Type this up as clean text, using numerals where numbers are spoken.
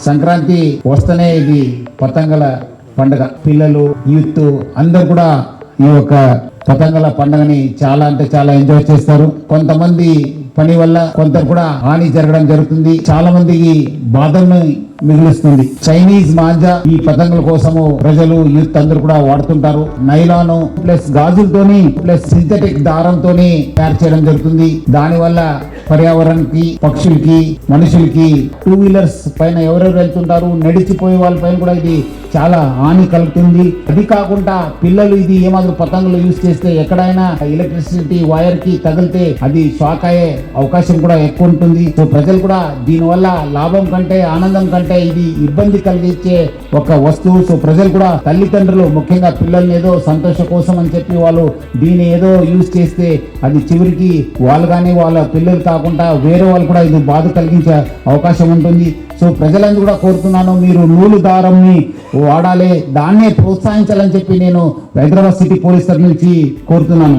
సంక్రాంతి వస్తేనే ఇది పతంగల పండుగ. పిల్లలు, యూత్ అందరు కూడా ఈ యొక్క పతంగల పండుగని చాలా అంటే చాలా ఎంజాయ్ చేస్తారు. కొంతమంది పని వల్ల కొంత కూడా హాని జరగడం జరుగుతుంది. చాలా మందికి బాధల్ని మిగులుస్తుంది. చైనీస్ మాంజా ఈ పతంగుల కోసము ప్రజలు, యూత్ అందరూ కూడా వాడుతుంటారు. నైలాన్ ప్లస్ గాజులతోని ప్లస్ సింథటిక్ దారంతోని తయారు చేయడం జరుగుతుంది. దాని వల్ల పర్యావరణానికి, పక్షులకి, మనుషులకి, 2 వీలర్స్ పైన ఎవరెవరు వెళ్తుంటారు, నడిచిపోయే వాళ్ళ పైన కూడా ఇది చాలా హాని కలుగుతుంది. అది కాకుండా పిల్లలు ఇది ఏమాత్రం పతంగులు యూజ్ చేస్తే ఎక్కడైనా ఎలక్ట్రిసిటీ వైర్ కి తగిలితే అది షాక్ అయ్యే అవకాశం కూడా ఎక్కువ ఉంటుంది. సో ప్రజలు కూడా దీనివల్ల లాభం కంటే, ఆనందం కంటే ఇది ఇబ్బంది కలిగించే ఒక వస్తువు. సో ప్రజలు కూడా, తల్లిదండ్రులు ముఖ్యంగా పిల్లల్ని ఏదో సంతోషం కోసం అని చెప్పి వాళ్ళు దీన్ని ఏదో యూజ్ చేస్తే అది చివరికి వాళ్ళు కానీ వాళ్ళ పిల్లలు కాకుండా వేరే వాళ్ళు కూడా ఇది బాధ కలిగించే అవకాశం ఉంటుంది. సో ప్రజలందరూ కూడా కోరుతున్నాను, మీరు నూలు దారంని వాడాలి, దాన్నే ప్రోత్సహించాలని చెప్పి నేను హైదరాబాద్ సిటీ పోలీస్ తరఫు నుంచి కోరుతున్నాను.